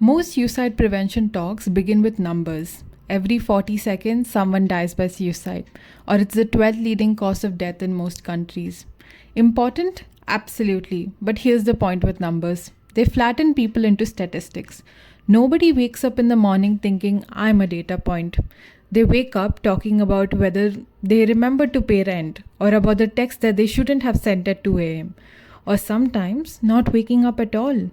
Most suicide prevention talks begin with numbers. Every 40 seconds, someone dies by suicide, or it's the 12th leading cause of death in most countries. Important? Absolutely. But here's the point with numbers they flatten people into statistics. Nobody wakes up in the morning thinking, I'm a data point. They wake up talking about whether they remember to pay rent, or about the text that they shouldn't have sent at 2 a.m., or sometimes not waking up at all.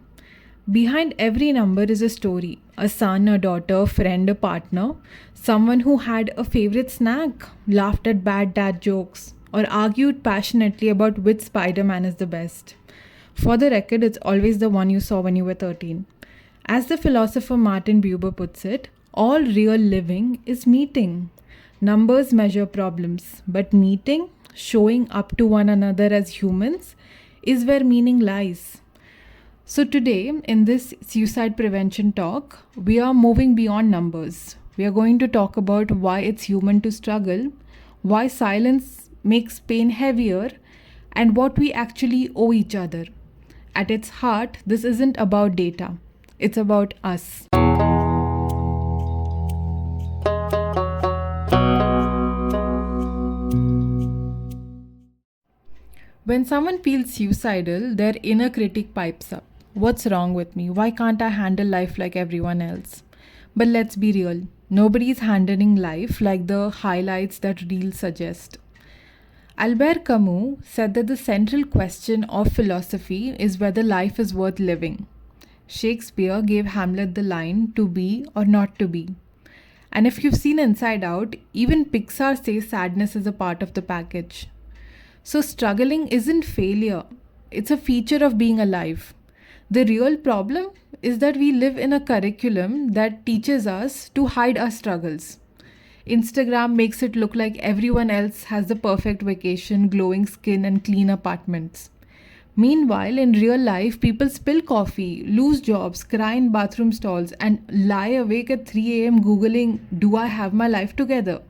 Behind every number is a story a son, a daughter, a friend, a partner, someone who had a favorite snack, laughed at bad dad jokes, or argued passionately about which Spider Man is the best. For the record, it's always the one you saw when you were 13. As the philosopher Martin Buber puts it, all real living is meeting. Numbers measure problems, but meeting, showing up to one another as humans, is where meaning lies. So, today in this suicide prevention talk, we are moving beyond numbers. We are going to talk about why it's human to struggle, why silence makes pain heavier, and what we actually owe each other. At its heart, this isn't about data, it's about us. When someone feels suicidal, their inner critic pipes up. What's wrong with me? Why can't I handle life like everyone else? But let's be real. Nobody's handling life like the highlights that reels suggest. Albert Camus said that the central question of philosophy is whether life is worth living. Shakespeare gave Hamlet the line to be or not to be. And if you've seen Inside Out, even Pixar says sadness is a part of the package. So struggling isn't failure, it's a feature of being alive. The real problem is that we live in a curriculum that teaches us to hide our struggles. Instagram makes it look like everyone else has the perfect vacation, glowing skin, and clean apartments. Meanwhile, in real life, people spill coffee, lose jobs, cry in bathroom stalls, and lie awake at 3 a.m. Googling, do I have my life together?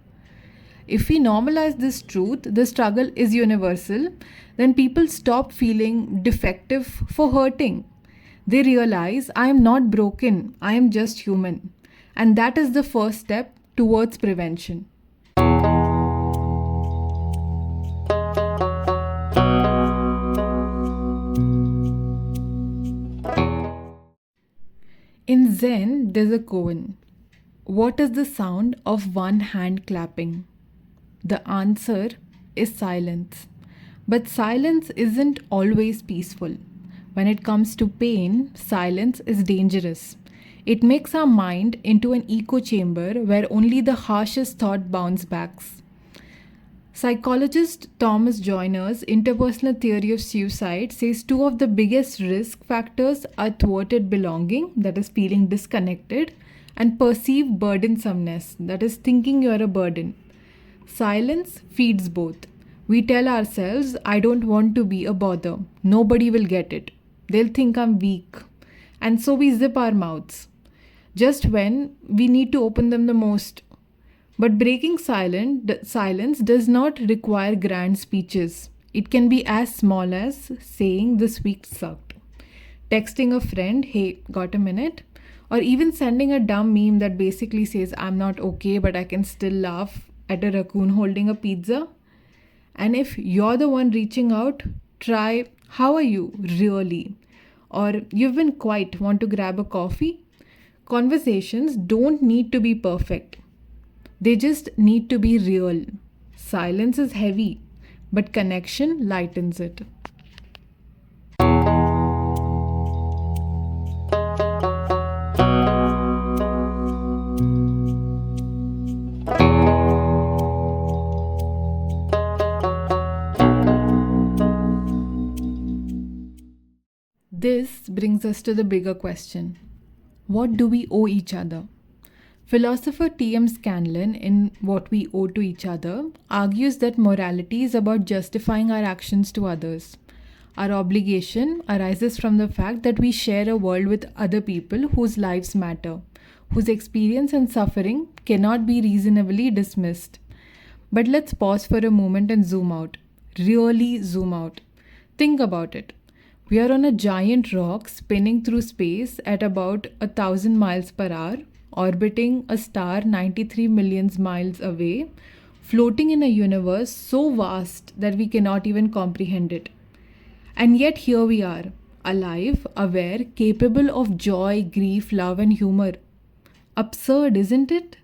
If we normalize this truth, the struggle is universal, then people stop feeling defective for hurting. They realize I am not broken, I am just human. And that is the first step towards prevention. In Zen, there's a koan. What is the sound of one hand clapping? The answer is silence. But silence isn't always peaceful. When it comes to pain, silence is dangerous. It makes our mind into an echo chamber where only the harshest thought bounce backs. Psychologist Thomas Joyner's interpersonal theory of suicide says two of the biggest risk factors are thwarted belonging, that is, feeling disconnected, and perceived burdensomeness, that is, thinking you're a burden. Silence feeds both. We tell ourselves, I don't want to be a bother. Nobody will get it. They'll think I'm weak. And so we zip our mouths, just when we need to open them the most. But breaking silence does not require grand speeches. It can be as small as saying this week sucked, texting a friend, hey, got a minute? Or even sending a dumb meme that basically says, I'm not okay, but I can still laugh at a raccoon holding a pizza. And if you're the one reaching out, try, how are you, really? Or you've been quiet, want to grab a coffee? Conversations don't need to be perfect. They just need to be real. Silence is heavy, but connection lightens it. This brings us to the bigger question. What do we owe each other? Philosopher T.M. Scanlon, in What We Owe to Each Other, argues that morality is about justifying our actions to others. Our obligation arises from the fact that we share a world with other people whose lives matter, whose experience and suffering cannot be reasonably dismissed. But let's pause for a moment and zoom out. Really zoom out. Think about it. We are on a giant rock spinning through space at about 1,000 miles per hour, orbiting a star 93 million miles away, floating in a universe so vast that we cannot even comprehend it. And yet here we are, alive, aware, capable of joy, grief, love, and humor. Absurd, isn't it?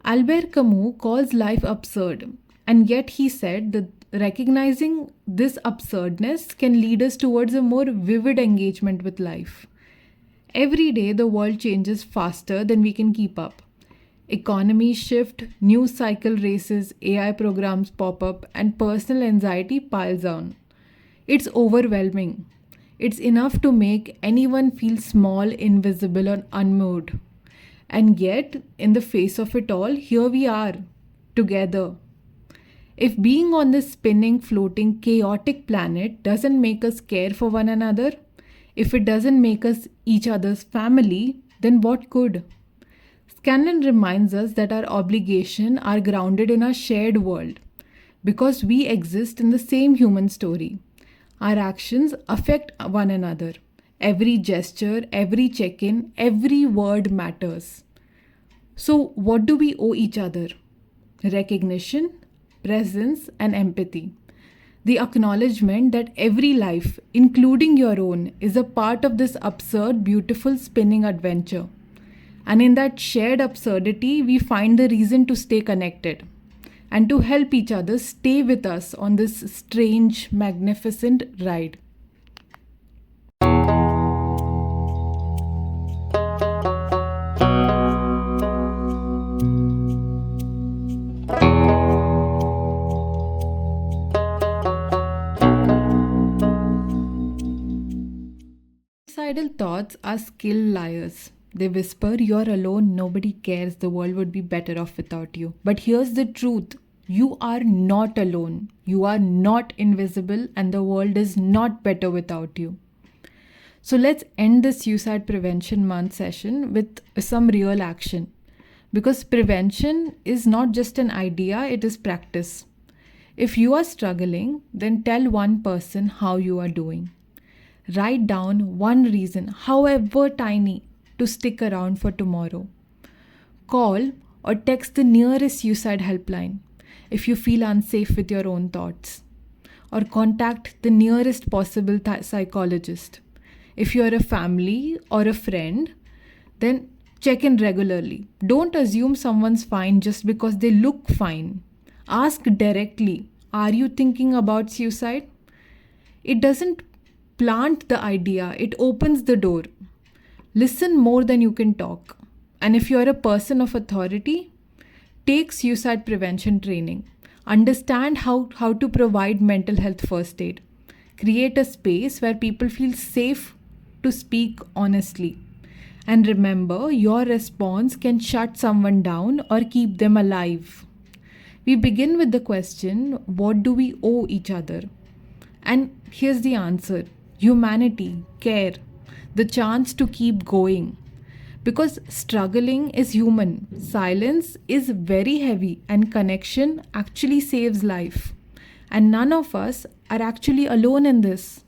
Albert Camus calls life absurd, and yet he said that recognizing this absurdness can lead us towards a more vivid engagement with life. Every day, the world changes faster than we can keep up. Economies shift, news cycle races, AI programs pop up, and personal anxiety piles on. It's overwhelming. It's enough to make anyone feel small, invisible, or unmoved. And yet, in the face of it all, here we are, together. If being on this spinning, floating, chaotic planet doesn't make us care for one another, if it doesn't make us each other's family, then what could? Scanlon reminds us that our obligations are grounded in our shared world because we exist in the same human story. Our actions affect one another. Every gesture, every check in, every word matters. So, what do we owe each other? Recognition, presence, and empathy. The acknowledgement that every life, including your own, is a part of this absurd, beautiful spinning adventure. And in that shared absurdity, we find the reason to stay connected and to help each other stay with us on this strange, magnificent ride. Suicidal thoughts are skilled liars. They whisper, "You're alone, nobody cares, the world would be better off without you." But here's the truth: you are not alone, you are not invisible, and the world is not better without you. So let's end the Suicide Prevention Month session with some real action. Because prevention is not just an idea, it is practice. If you are struggling, then tell one person how you are doing. Write down one reason, however tiny, to stick around for tomorrow. Call or text the nearest suicide helpline if you feel unsafe with your own thoughts. Or contact the nearest possible psychologist. If you are a family or a friend, then check in regularly. Don't assume someone's fine just because they look fine. Ask directly, are you thinking about suicide? It doesn't plant the idea, it opens the door. Listen more than you can talk. And if you are a person of authority, take suicide prevention training. Understand how to provide mental health first aid. Create a space where people feel safe to speak honestly. And remember, your response can shut someone down or keep them alive. We begin with the question, what do we owe each other? And here's the answer: humanity, care, the chance to keep going. Because struggling is human, silence is very heavy, and connection actually saves life. And none of us are actually alone in this.